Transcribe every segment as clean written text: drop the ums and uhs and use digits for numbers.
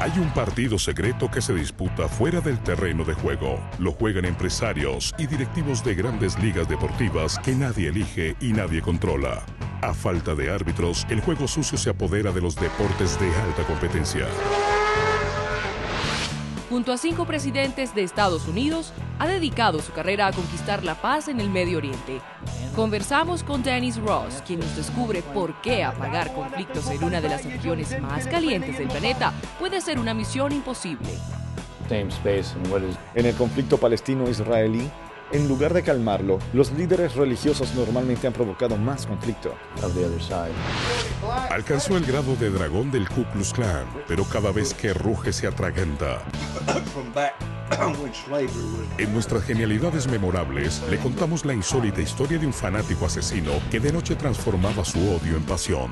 Hay un partido secreto que se disputa fuera del terreno de juego. Lo juegan empresarios y directivos de grandes ligas deportivas que nadie elige y nadie controla. A falta de árbitros, el juego sucio se apodera de los deportes de alta competencia. Junto a 5 presidentes de Estados Unidos, ha dedicado su carrera a conquistar la paz en el Medio Oriente. Conversamos con Dennis Ross, quien nos descubre por qué apagar conflictos en una de las regiones más calientes del planeta puede ser una misión imposible. En el conflicto palestino-israelí, en lugar de calmarlo, los líderes religiosos normalmente han provocado más conflicto. Alcanzó el grado de dragón del Ku Klux Klan, pero cada vez que ruge se atraganta. En nuestras genialidades memorables, le contamos la insólita historia de un fanático asesino que de noche transformaba su odio en pasión.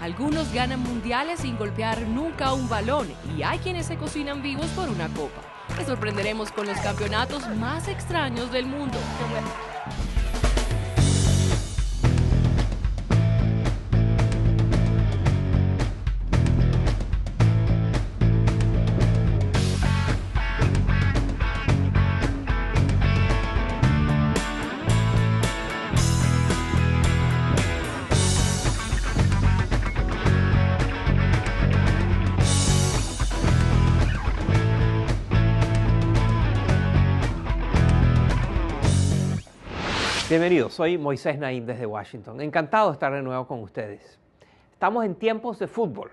Algunos ganan mundiales sin golpear nunca un balón y hay quienes se cocinan vivos por una copa. Te sorprenderemos con los campeonatos más extraños del mundo. Bienvenidos, soy Moisés Naim desde Washington. Encantado de estar de nuevo con ustedes. Estamos en tiempos de fútbol,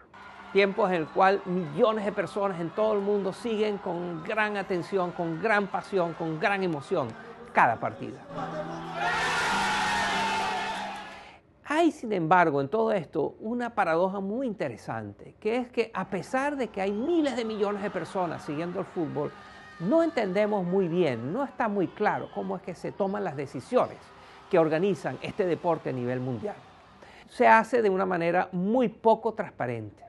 tiempos en el cual millones de personas en todo el mundo siguen con gran atención, con gran pasión, con gran emoción cada partido. Hay, sin embargo, en todo esto una paradoja muy interesante, que es que a pesar de que hay miles de millones de personas siguiendo el fútbol, no entendemos muy bien, no está muy claro cómo es que se toman las decisiones que organizan este deporte a nivel mundial. Se hace de una manera muy poco transparente.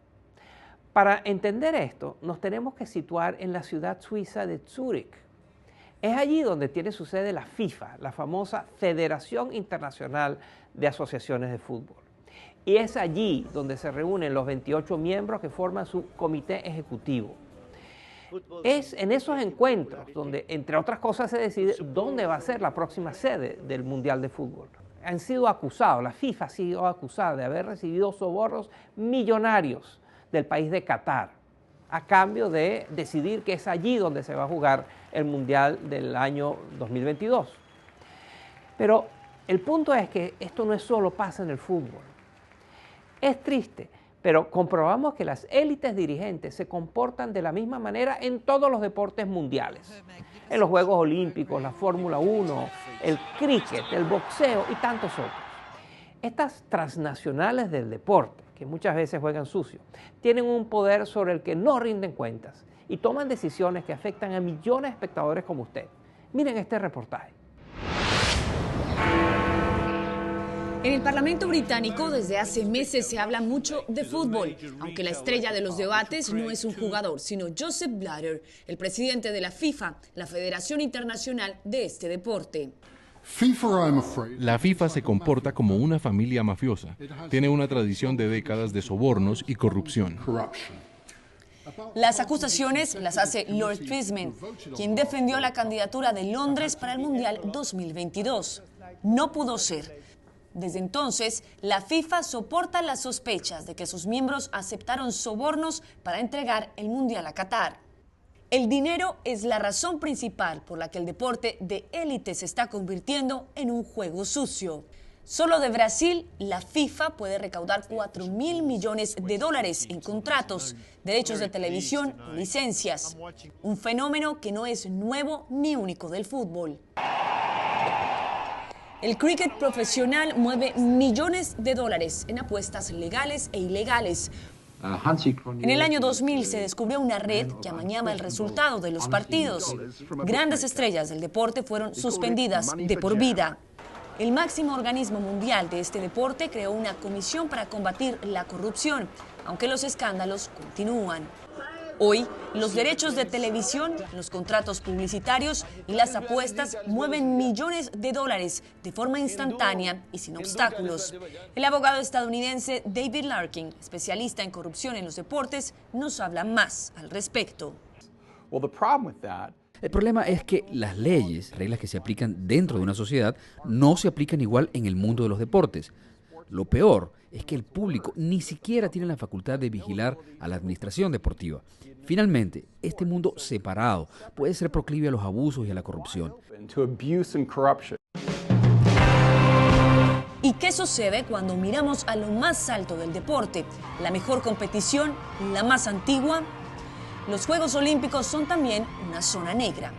Para entender esto, nos tenemos que situar en la ciudad suiza de Zúrich. Es allí donde tiene su sede la FIFA, la famosa Federación Internacional de Asociaciones de Fútbol. Y es allí donde se reúnen los 28 miembros que forman su comité ejecutivo. Es en esos encuentros donde, entre otras cosas, se decide dónde va a ser la próxima sede del Mundial de Fútbol. Han sido acusados, la FIFA ha sido acusada de haber recibido sobornos millonarios del país de Qatar, a cambio de decidir que es allí donde se va a jugar el Mundial del año 2022. Pero el punto es que esto no es solo pasa en el fútbol. Es triste, pero comprobamos que las élites dirigentes se comportan de la misma manera en todos los deportes mundiales. En los Juegos Olímpicos, la Fórmula 1, el cricket, el boxeo y tantos otros. Estas transnacionales del deporte, que muchas veces juegan sucio, tienen un poder sobre el que no rinden cuentas y toman decisiones que afectan a millones de espectadores como usted. Miren este reportaje. En el Parlamento británico desde hace meses se habla mucho de fútbol, aunque la estrella de los debates no es un jugador, sino Joseph Blatter, el presidente de la FIFA, la Federación Internacional de este deporte. La FIFA se comporta como una familia mafiosa. Tiene una tradición de décadas de sobornos y corrupción. Las acusaciones las hace Lord Trisman, quien defendió la candidatura de Londres para el Mundial 2022. No pudo ser. Desde entonces, la FIFA soporta las sospechas de que sus miembros aceptaron sobornos para entregar el Mundial a Qatar. El dinero es la razón principal por la que el deporte de élite se está convirtiendo en un juego sucio. Solo de Brasil, la FIFA puede recaudar $4.000 millones en contratos, derechos de televisión y licencias. Un fenómeno que no es nuevo ni único del fútbol. El cricket profesional mueve millones de dólares en apuestas legales e ilegales. En el año 2000 se descubrió una red que amañaba el resultado de los partidos. Grandes estrellas del deporte fueron suspendidas de por vida. El máximo organismo mundial de este deporte creó una comisión para combatir la corrupción, aunque los escándalos continúan. Hoy, los derechos de televisión, los contratos publicitarios y las apuestas mueven millones de dólares de forma instantánea y sin obstáculos. El abogado estadounidense David Larkin, especialista en corrupción en los deportes, nos habla más al respecto. El problema es que las leyes, reglas que se aplican dentro de una sociedad, no se aplican igual en el mundo de los deportes. Lo peor es que el público ni siquiera tiene la facultad de vigilar a la administración deportiva. Finalmente, este mundo separado puede ser proclive a los abusos y a la corrupción. ¿Y qué sucede cuando miramos a lo más alto del deporte? La mejor competición, la más antigua. Los Juegos Olímpicos son también una zona negra.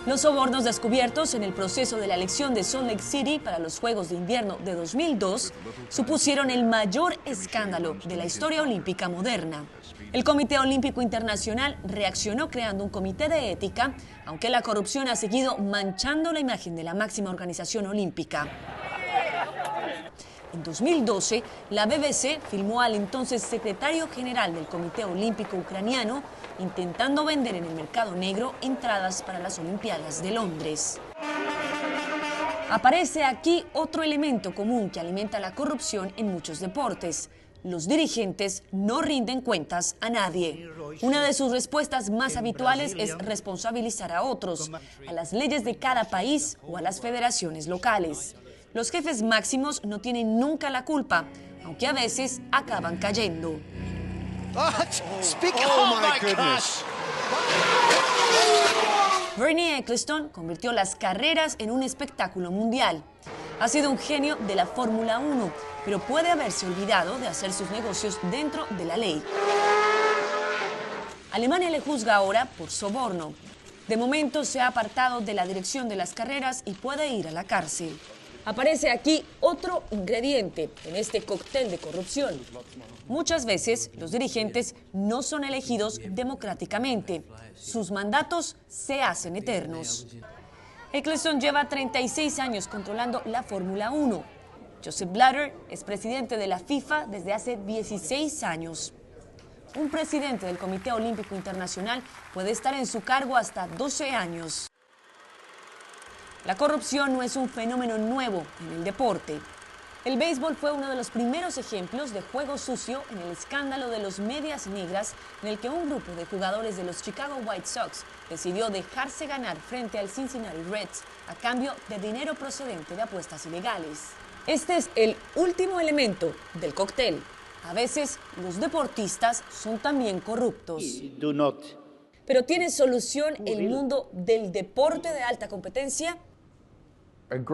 Los sobornos descubiertos en el proceso de la elección de Salt Lake City para los Juegos de Invierno de 2002 supusieron el mayor escándalo de la historia olímpica moderna. El Comité Olímpico Internacional reaccionó creando un comité de ética, aunque la corrupción ha seguido manchando la imagen de la máxima organización olímpica. En 2012, la BBC filmó al entonces secretario general del Comité Olímpico Ucraniano intentando vender en el mercado negro entradas para las Olimpiadas de Londres. Aparece aquí otro elemento común que alimenta la corrupción en muchos deportes. Los dirigentes no rinden cuentas a nadie. Una de sus respuestas más habituales es responsabilizar a otros, a las leyes de cada país o a las federaciones locales. Los jefes máximos no tienen nunca la culpa, aunque a veces acaban cayendo. Bernie Ecclestone convirtió las carreras en un espectáculo mundial. Ha sido un genio de la Fórmula 1, pero puede haberse olvidado de hacer sus negocios dentro de la ley. Alemania le juzga ahora por soborno. De momento se ha apartado de la dirección de las carreras y puede ir a la cárcel. Aparece aquí otro ingrediente en este cóctel de corrupción. Muchas veces los dirigentes no son elegidos democráticamente. Sus mandatos se hacen eternos. Ecclestone lleva 36 años controlando la Fórmula 1. Joseph Blatter es presidente de la FIFA desde hace 16 años. Un presidente del Comité Olímpico Internacional puede estar en su cargo hasta 12 años. La corrupción no es un fenómeno nuevo en el deporte. El béisbol fue uno de los primeros ejemplos de juego sucio en el escándalo de los medias negras, en el que un grupo de jugadores de los Chicago White Sox decidió dejarse ganar frente al Cincinnati Reds a cambio de dinero procedente de apuestas ilegales. Este es el último elemento del cóctel. A veces los deportistas son también corruptos. ¿Pero tiene solución el mundo del deporte de alta competencia? Un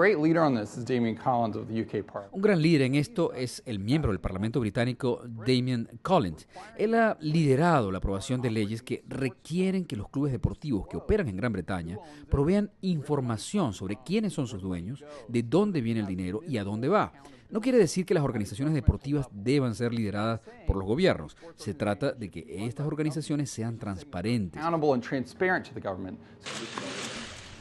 gran líder en esto es el miembro del Parlamento británico Damian Collins. Él ha liderado la aprobación de leyes que requieren que los clubes deportivos que operan en Gran Bretaña provean información sobre quiénes son sus dueños, de dónde viene el dinero y a dónde va. No quiere decir que las organizaciones deportivas deban ser lideradas por los gobiernos. Se trata de que estas organizaciones sean transparentes.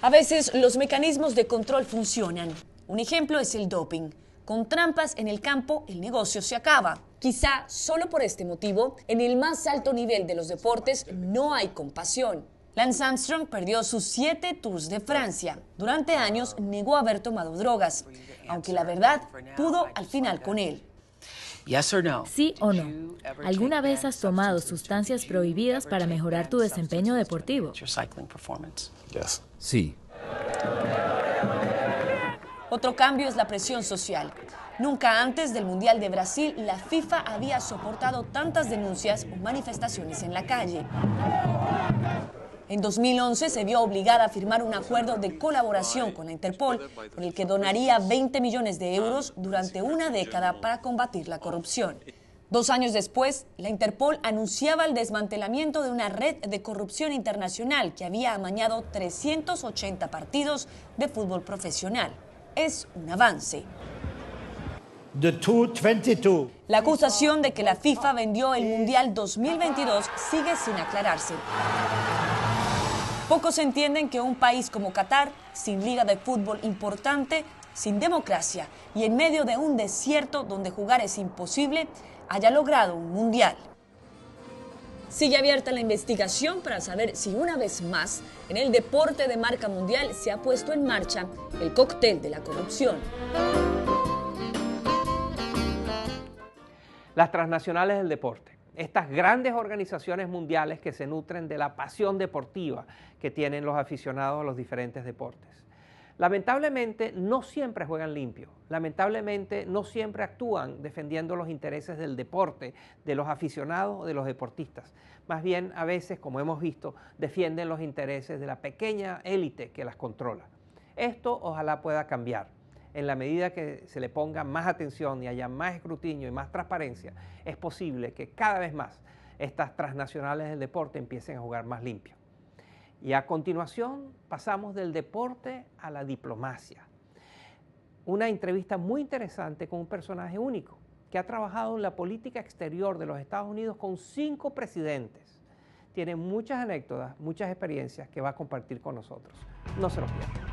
A veces los mecanismos de control funcionan. Un ejemplo es el doping. Con trampas en el campo, el negocio se acaba. Quizá solo por este motivo, en el más alto nivel de los deportes no hay compasión. Lance Armstrong perdió sus 7 Tours de Francia. Durante años negó haber tomado drogas, aunque la verdad pudo al final con él. ¿Sí o no? ¿Alguna vez has tomado sustancias prohibidas para mejorar tu desempeño deportivo? Sí. Otro cambio es la presión social. Nunca antes del Mundial de Brasil, la FIFA había soportado tantas denuncias o manifestaciones en la calle. En 2011 se vio obligada a firmar un acuerdo de colaboración con la Interpol, por el que donaría 20 millones de euros durante una década para combatir la corrupción. 2 años después, la Interpol anunciaba el desmantelamiento de una red de corrupción internacional que había amañado 380 partidos de fútbol profesional. Es un avance. La acusación de que la FIFA vendió el Mundial 2022 sigue sin aclararse. Pocos entienden que un país como Qatar, sin liga de fútbol importante, sin democracia y en medio de un desierto donde jugar es imposible, haya logrado un mundial. Sigue abierta la investigación para saber si una vez más en el deporte de marca mundial se ha puesto en marcha el cóctel de la corrupción. Las transnacionales del deporte, estas grandes organizaciones mundiales que se nutren de la pasión deportiva que tienen los aficionados a los diferentes deportes. Lamentablemente no siempre juegan limpio, lamentablemente no siempre actúan defendiendo los intereses del deporte, de los aficionados o de los deportistas. Más bien a veces, como hemos visto, defienden los intereses de la pequeña élite que las controla. Esto ojalá pueda cambiar. En la medida que se le ponga más atención y haya más escrutinio y más transparencia, es posible que cada vez más estas transnacionales del deporte empiecen a jugar más limpio. Y a continuación pasamos del deporte a la diplomacia. Una entrevista muy interesante con un personaje único que ha trabajado en la política exterior de los Estados Unidos con 5 presidentes. Tiene muchas anécdotas, muchas experiencias que va a compartir con nosotros. No se lo pierdan.